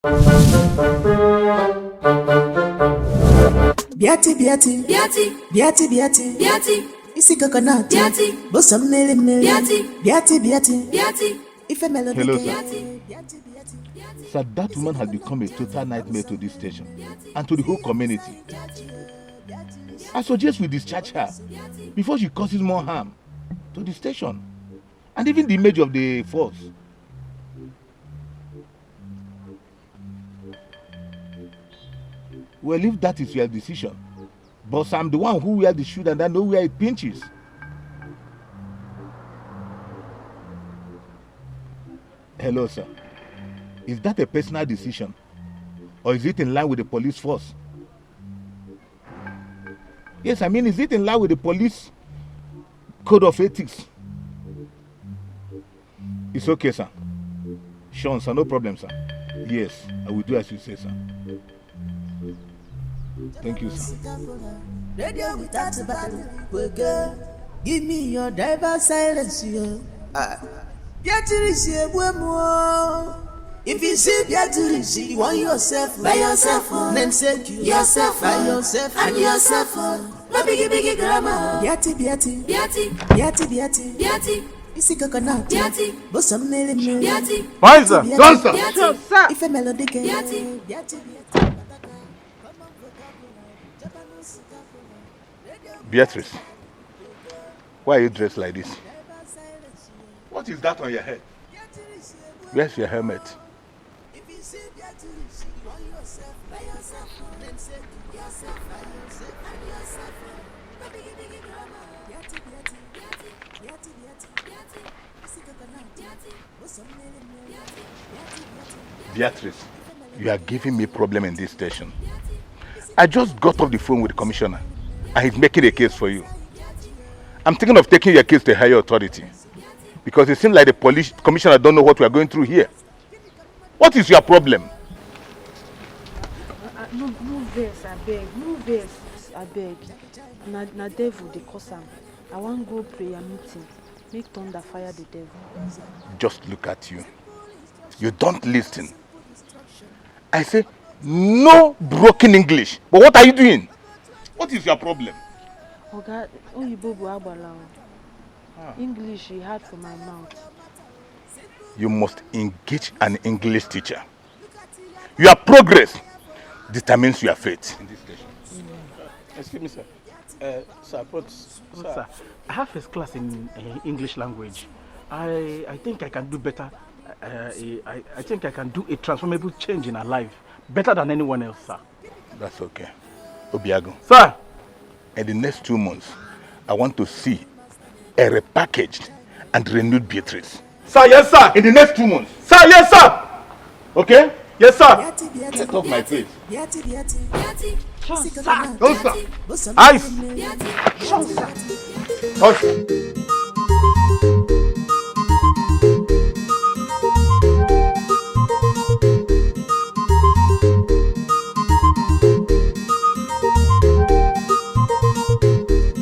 Biati, Biati, Biati, Biati, Biati, Biati. Isi coconut, Biati, bosom mele mele, Biati, Biati, Biati, Biati. If a melody, hello, sir. Sir, that woman has become a total nightmare to this station and to the whole community. I suggest we discharge her before she causes more harm to the station and even the image of the force. Well, if that is your decision, but I'm the one who wear the shoe and I know where it pinches. Hello, sir. Is that a personal decision? Or is it in line with the police force? Yes, I mean, is it in line with the police code of ethics? It's okay, sir. Sean, sir, no problem, sir. Yes, I will do as you say, sir. Thank you, sir. Radio without a battle, give me your driver silence, you. If you see Beati, you want yourself by yourself, then say yourself by yourself and yourself. No biggie grammar. Beati, Beati, Beati, Beati, Beati, Beati. Isi coconut, Beati, bosom mele mele, Beati. Fine, sir. Done, sir. Sir. If a melody, Beati, Beati, Beati. Beatrice, why are you dressed like this? What is that on your head? Where's your helmet? Beatrice, you are giving me problem in this station. I just got off the phone with the commissioner and he's making a case for you. I'm thinking of taking your case to a higher authority because it seems like the police commissioner don't know what we are going through here. What is your problem? No verse, I beg. No verse, I beg. Na devil they cause am. I want go prayer meeting. Make thunder fire the devil. Just look at you. You don't listen. I say no broken English. But what are you doing? What is your problem? Oga, Oyibo bu agbala. English is hard for my mouth. You must engage an English teacher. Your progress determines your fate in this station. Excuse me, sir. Sir, I have first class in English language. I think I can do better. I think I can do a transformable change in our life better than anyone else, sir. That's okay. Obiago. Sir! In the next 2 months, I want to see a repackaged and renewed Beatrice. Sir, yes, sir! In the next 2 months. Sir, yes, sir! Okay? Yes, sir! Get off my face. Beati, Beati, Beati. Sir! No, sir! Eyes! Hush!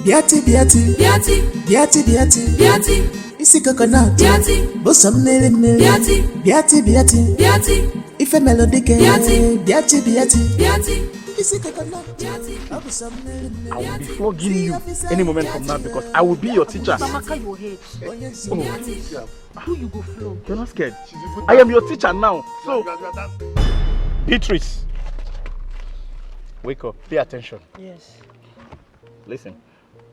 Beati, Beati, Beati, Beati, Beati, Beati. Isi coconut, Beati, bosom mele mele, Beati, Beati, Beati, Beati. If a melody, Beati, Beati, Beati, Beati. Isi coconut, Beati, bosom mele mele. I will be flogging you any moment from now because I will be your teacher. Samaka your head. Who you go flog? You're not scared. I am your teacher now. So, Beatrice, wake up. Pay attention. Yes. Listen.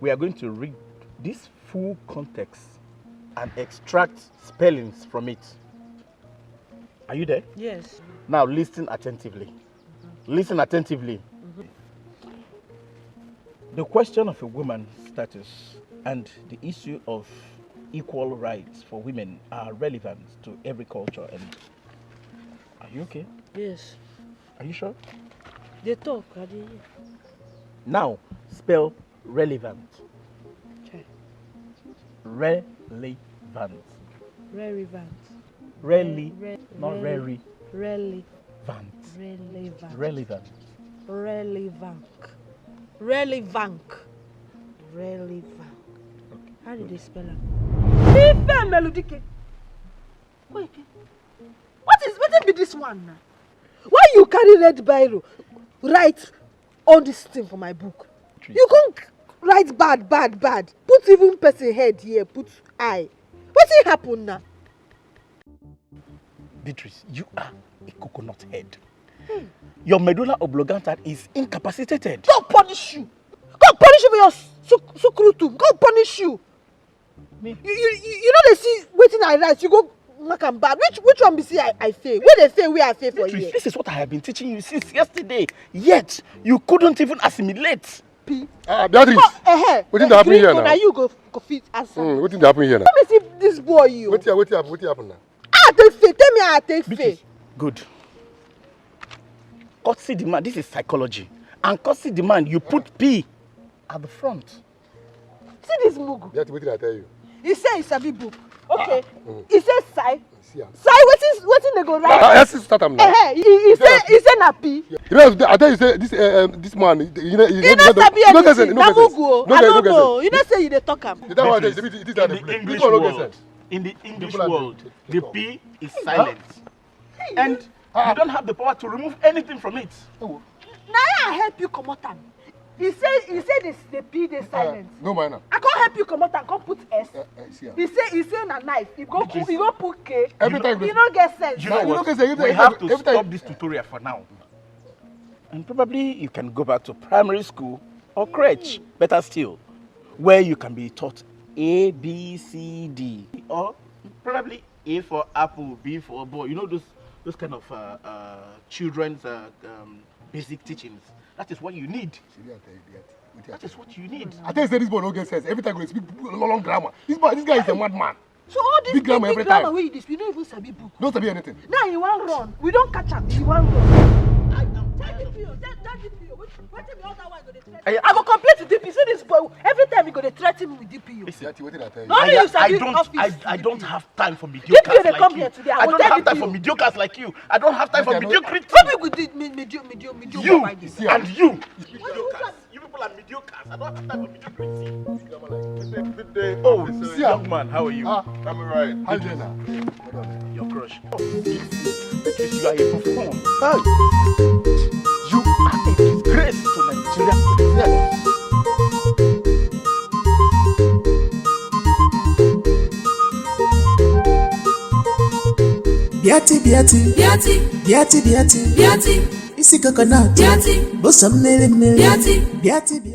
We are going to read this full context and extract spellings from it. Are you there? Yes. Now listen attentively. Listen attentively. The question of a woman's status and the issue of equal rights for women are relevant to every culture. And are you okay? Yes. Are you sure? They talk. Are they? Now spell relevant. Okay. Relevant. Relevant. Not very. Relevant. Relevant. Relevant. Relevant. Okay. How did they spell it? What be this one now? Why you carry red biro write all this thing for my book? You can't write bad. Put even person head here, put eye. What's it happen now? Beatrice, you are a coconut head. Your medulla oblongata is incapacitated. God punish you. God punish you for your sukrutum. God punish you. Me? You know they see waiting I write, you go knock and bad. Which one be see I fail? Where they fail, where I fail for you? This is what I have been teaching you since yesterday. Yet you couldn't even assimilate. Beatrice, what did happen here now? Now you go fit answer. What did happen here now? Let me see this boy you. What happened now? Tell me I take faith. Good. Courtesy demand, this is psychology. And courtesy demand, you put P at the front. See this mugu. Beati, what did I tell you? He say it's a big book. Okay. He say Sai. Sai, what they go write? Yes, start him now. He say na P. You know, I tell you say this man, you know sabi anything. Na mugu. I don't know. You know say you dey talk am. In the English world, the P is silent. And you don't have the power to remove anything from it. Now I help you come out. He say the P is silent. No man. I can't help you come out and come put S. He say na knife. He go put K. Every time you don't get sense. You know what? We have to stop this tutorial for now. And probably you can go back to primary school or crèche, better still, where you can be taught A, B, C, D. Or probably A for apple, B for boy. You know those kind of children's basic teachings. That is what you need. That is what you need. I tell you, this boy don't get sense. Every time we speak long grammar. This guy is a madman. So all this big grammar every time. Where you don't even sabi book. Don't sabi anything. Now you want run. We don't catch him. You want run. I go complain to DP. See this boy. Every time you go to threaten me with DPU. What did I tell you? I don't have time for mediocres like you. I don't have time for mediocres like you. I don't have time for mediocrity. What we did mediocre. You and you. You people are mediocres. I don't have time for mediocrity. Oh, young man, how are you? I'm alright. How are you now? Your crush. Because you are a buffoon. You are a disgrace to Nigeria. Biati. Isi coconut. Biati. Bosom Biati.